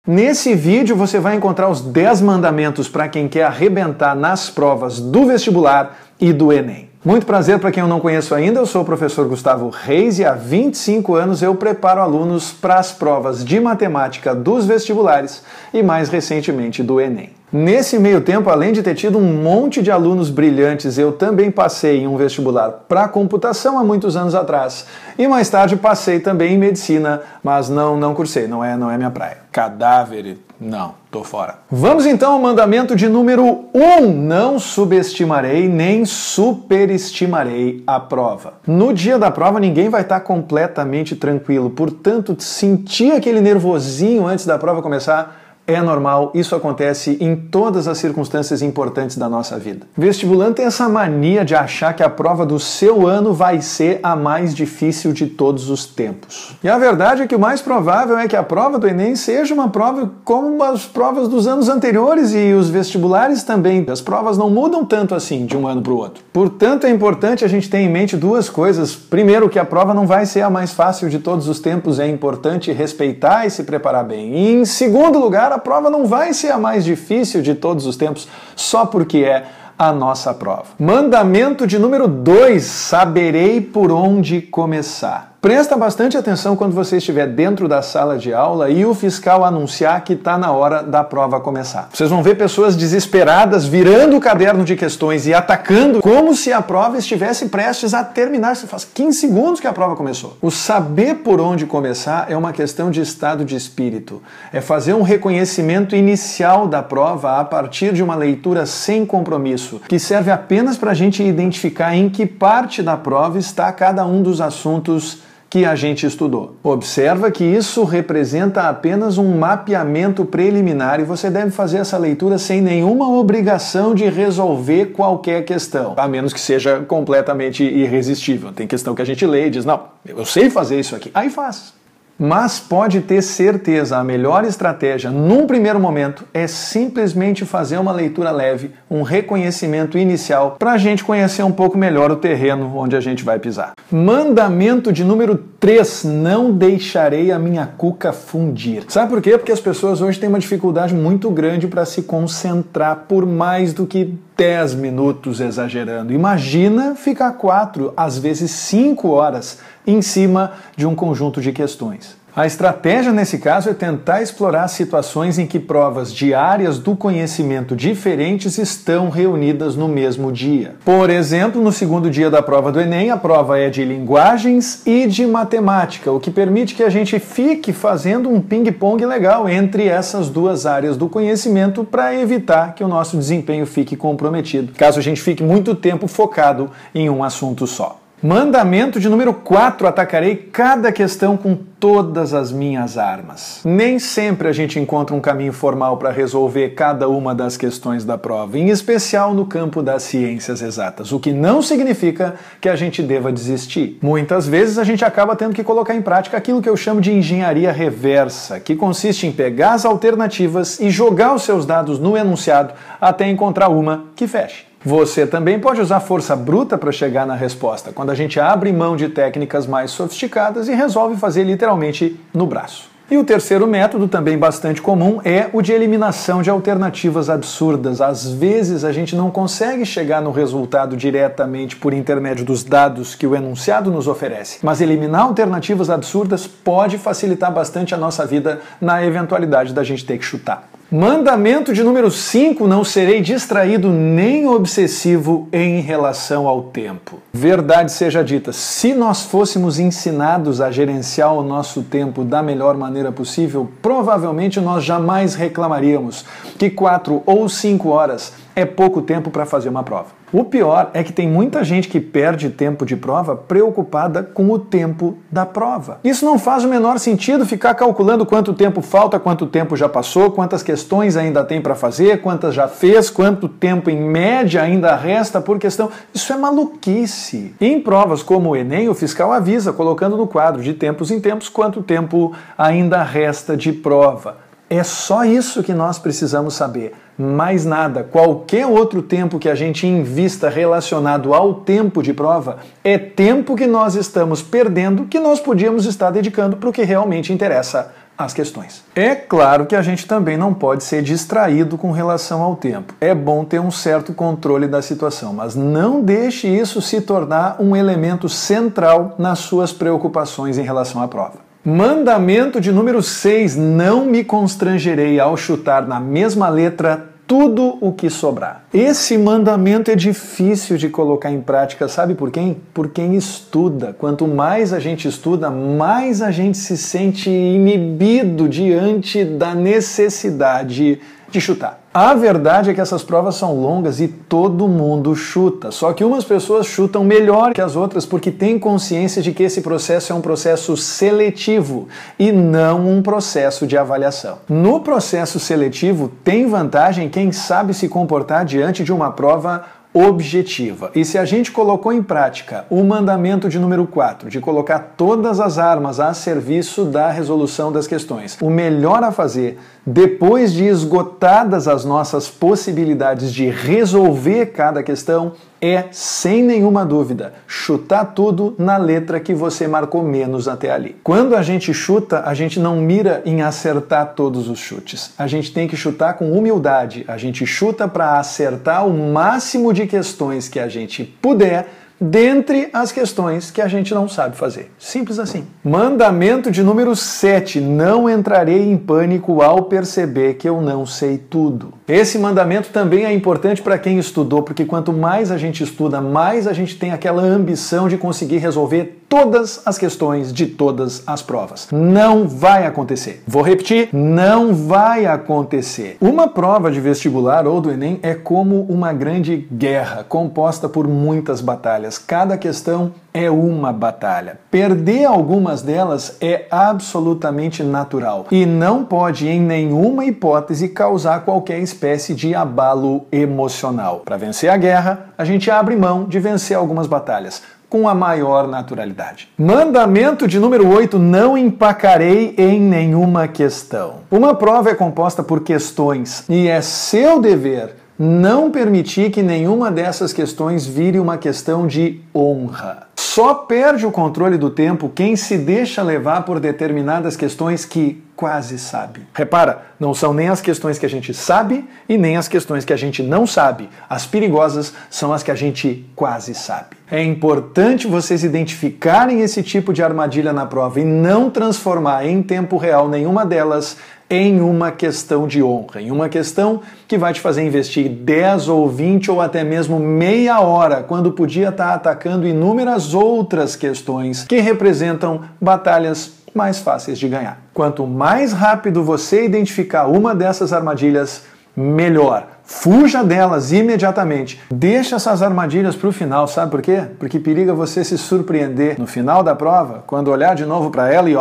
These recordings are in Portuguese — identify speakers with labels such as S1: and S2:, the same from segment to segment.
S1: Nesse vídeo você vai encontrar os 10 mandamentos para quem quer arrebentar nas provas do vestibular e do Enem. Muito prazer para quem eu não conheço ainda, eu sou o professor Gustavo Reis e há 25 anos eu preparo alunos para as provas de matemática dos vestibulares e mais recentemente do Enem. Nesse meio tempo, além de ter tido um monte de alunos brilhantes, eu também passei em um vestibular para computação há muitos anos atrás. E mais tarde passei também em medicina, mas não cursei, não é minha praia. Cadáver, não, tô fora. Vamos então ao mandamento de número 1. Não subestimarei nem superestimarei a prova. No dia da prova ninguém vai estar completamente tranquilo, portanto, sentir aquele nervosinho antes da prova começar é normal, isso acontece em todas as circunstâncias importantes da nossa vida. Vestibulando tem essa mania de achar que a prova do seu ano vai ser a mais difícil de todos os tempos. E a verdade é que o mais provável é que a prova do Enem seja uma prova como as provas dos anos anteriores e os vestibulares também. As provas não mudam tanto assim de um ano para o outro. Portanto, é importante a gente ter em mente duas coisas. Primeiro, que a prova não vai ser a mais fácil de todos os tempos, é importante respeitar e se preparar bem. E em segundo lugar, a prova não vai ser a mais difícil de todos os tempos só porque é a nossa prova. Mandamento de número 2, saberei por onde começar. Presta bastante atenção quando você estiver dentro da sala de aula e o fiscal anunciar que está na hora da prova começar. Vocês vão ver pessoas desesperadas virando o caderno de questões e atacando como se a prova estivesse prestes a terminar. Você faz 15 segundos que a prova começou. O saber por onde começar é uma questão de estado de espírito. É fazer um reconhecimento inicial da prova a partir de uma leitura sem compromisso, que serve apenas para a gente identificar em que parte da prova está cada um dos assuntos que a gente estudou. Observa que isso representa apenas um mapeamento preliminar e você deve fazer essa leitura sem nenhuma obrigação de resolver qualquer questão, a menos que seja completamente irresistível. Tem questão que a gente lê e diz, não, eu sei fazer isso aqui, aí faz. Mas pode ter certeza, a melhor estratégia num primeiro momento é simplesmente fazer uma leitura leve, um reconhecimento inicial para a gente conhecer um pouco melhor o terreno onde a gente vai pisar. Mandamento de número 3, não deixarei a minha cuca fundir. Sabe por quê? Porque as pessoas hoje têm uma dificuldade muito grande para se concentrar por mais do que 10 minutos exagerando. Imagina ficar 4, às vezes 5 horas em cima de um conjunto de questões. A estratégia nesse caso é tentar explorar situações em que provas de áreas do conhecimento diferentes estão reunidas no mesmo dia. Por exemplo, no segundo dia da prova do Enem, a prova é de linguagens e de matemática, o que permite que a gente fique fazendo um ping-pong legal entre essas duas áreas do conhecimento para evitar que o nosso desempenho fique comprometido, caso a gente fique muito tempo focado em um assunto só. Mandamento de número 4, atacarei cada questão com todas as minhas armas. Nem sempre a gente encontra um caminho formal para resolver cada uma das questões da prova, em especial no campo das ciências exatas, o que não significa que a gente deva desistir. Muitas vezes a gente acaba tendo que colocar em prática aquilo que eu chamo de engenharia reversa, que consiste em pegar as alternativas e jogar os seus dados no enunciado até encontrar uma que feche. Você também pode usar força bruta para chegar na resposta, quando a gente abre mão de técnicas mais sofisticadas e resolve fazer literalmente no braço. E o terceiro método, também bastante comum, é o de eliminação de alternativas absurdas. Às vezes a gente não consegue chegar no resultado diretamente por intermédio dos dados que o enunciado nos oferece, mas eliminar alternativas absurdas pode facilitar bastante a nossa vida na eventualidade da gente ter que chutar. Mandamento de número 5, não serei distraído nem obsessivo em relação ao tempo. Verdade seja dita, se nós fôssemos ensinados a gerenciar o nosso tempo da melhor maneira possível, provavelmente nós jamais reclamaríamos que 4 ou 5 horas é pouco tempo para fazer uma prova. O pior é que tem muita gente que perde tempo de prova preocupada com o tempo da prova. Isso não faz o menor sentido ficar calculando quanto tempo falta, quanto tempo já passou, quantas questões ainda tem para fazer, quantas já fez, quanto tempo em média ainda resta por questão. Isso é maluquice. E em provas como o Enem, o fiscal avisa, colocando no quadro de tempos em tempos, quanto tempo ainda resta de prova. É só isso que nós precisamos saber. Mais nada. Qualquer outro tempo que a gente invista relacionado ao tempo de prova é tempo que nós estamos perdendo, que nós podíamos estar dedicando para o que realmente interessa as questões. É claro que a gente também não pode ser distraído com relação ao tempo. É bom ter um certo controle da situação, mas não deixe isso se tornar um elemento central nas suas preocupações em relação à prova. Mandamento de número 6, não me constrangerei ao chutar na mesma letra tudo o que sobrar. Esse mandamento é difícil de colocar em prática, sabe por quem? Por quem estuda. Quanto mais a gente estuda, mais a gente se sente inibido diante da necessidade de chutar. A verdade é que essas provas são longas e todo mundo chuta, só que umas pessoas chutam melhor que as outras porque têm consciência de que esse processo é um processo seletivo e não um processo de avaliação. No processo seletivo tem vantagem quem sabe se comportar diante de uma prova objetiva. E se a gente colocou em prática o mandamento de número 4, de colocar todas as armas a serviço da resolução das questões, o melhor a fazer, depois de esgotadas as nossas possibilidades de resolver cada questão, é, sem nenhuma dúvida, chutar tudo na letra que você marcou menos até ali. Quando a gente chuta, a gente não mira em acertar todos os chutes. A gente tem que chutar com humildade. A gente chuta para acertar o máximo de questões que a gente puder, dentre as questões que a gente não sabe fazer. Simples assim. Mandamento de número 7. Não entrarei em pânico ao perceber que eu não sei tudo. Esse mandamento também é importante para quem estudou, porque quanto mais a gente estuda, mais a gente tem aquela ambição de conseguir resolver todas as questões de todas as provas. Não vai acontecer. Vou repetir, não vai acontecer. Uma prova de vestibular ou do Enem é como uma grande guerra, composta por muitas batalhas. Cada questão é uma batalha. Perder algumas delas é absolutamente natural e não pode, em nenhuma hipótese, causar qualquer espécie de abalo emocional. Para vencer a guerra, a gente abre mão de vencer algumas batalhas com a maior naturalidade. Mandamento de número 8, não empacarei em nenhuma questão. Uma prova é composta por questões e é seu dever não permitir que nenhuma dessas questões vire uma questão de honra. Só perde o controle do tempo quem se deixa levar por determinadas questões que quase sabe. Repara, não são nem as questões que a gente sabe e nem as questões que a gente não sabe. As perigosas são as que a gente quase sabe. É importante vocês identificarem esse tipo de armadilha na prova e não transformar em tempo real nenhuma delas em uma questão de honra, em uma questão que vai te fazer investir 10 ou 20 ou até mesmo meia hora, quando podia estar atacando inúmeras outras questões que representam batalhas mais fáceis de ganhar. Quanto mais rápido você identificar uma dessas armadilhas, melhor. Fuja delas imediatamente. Deixa essas armadilhas para o final, sabe por quê? Porque periga você se surpreender no final da prova, quando olhar de novo para ela e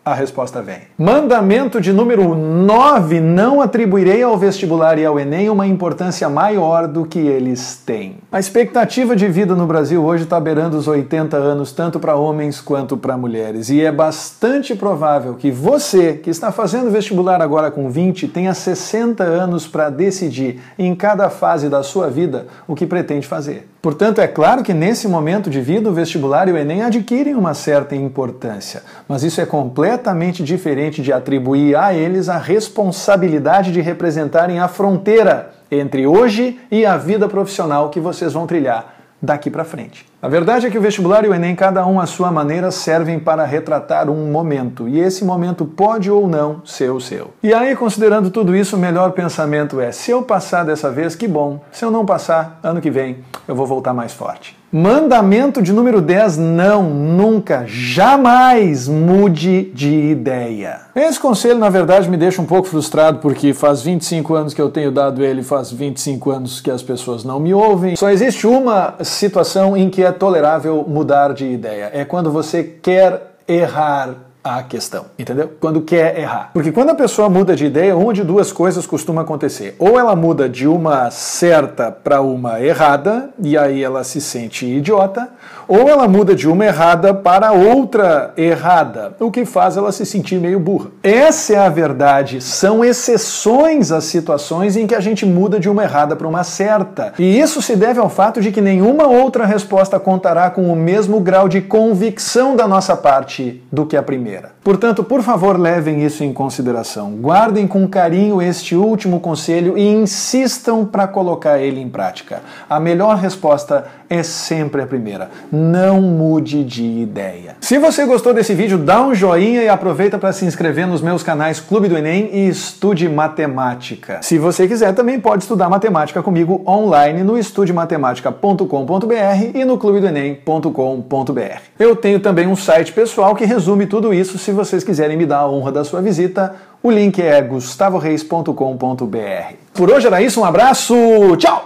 S1: a resposta vem. Mandamento de número 9, não atribuirei ao vestibular e ao Enem uma importância maior do que eles têm. A expectativa de vida no Brasil hoje está beirando os 80 anos, tanto para homens quanto para mulheres. E é bastante provável que você, que está fazendo vestibular agora com 20, tenha 60 anos para decidir em cada fase da sua vida o que pretende fazer. Portanto, é claro que nesse momento de vida o vestibular e o Enem adquirem uma certa importância, mas isso é completamente diferente de atribuir a eles a responsabilidade de representarem a fronteira entre hoje e a vida profissional que vocês vão trilhar daqui para frente. A verdade é que o vestibular e o Enem, cada um à sua maneira, servem para retratar um momento, e esse momento pode ou não ser o seu. E aí, considerando tudo isso, o melhor pensamento é: se eu passar dessa vez, que bom. Se eu não passar, ano que vem, eu vou voltar mais forte. Mandamento de número 10, não, nunca, jamais mude de ideia. Esse conselho, na verdade, me deixa um pouco frustrado, porque faz 25 anos que eu tenho dado ele, faz 25 anos que as pessoas não me ouvem. Só existe uma situação em que é tolerável mudar de ideia. É quando você quer errar a questão, entendeu? Quando quer errar. Porque quando a pessoa muda de ideia, uma de duas coisas costuma acontecer. Ou ela muda de uma certa para uma errada, e aí ela se sente idiota, ou ela muda de uma errada para outra errada, o que faz ela se sentir meio burra. Essa é a verdade. São exceções às situações em que a gente muda de uma errada para uma certa. E isso se deve ao fato de que nenhuma outra resposta contará com o mesmo grau de convicção da nossa parte do que a primeira. brasileira. Portanto, por favor, levem isso em consideração. Guardem com carinho este último conselho e insistam para colocar ele em prática. A melhor resposta é sempre a primeira. Não mude de ideia. Se você gostou desse vídeo, dá um joinha e aproveita para se inscrever nos meus canais Clube do Enem e Estude Matemática. Se você quiser, também pode estudar matemática comigo online no estudematemática.com.br e no clubedoenem.com.br. Eu tenho também um site pessoal que resume tudo isso se vocês quiserem me dar a honra da sua visita. O link é gustavoreis.com.br. Por hoje era isso, um abraço, tchau!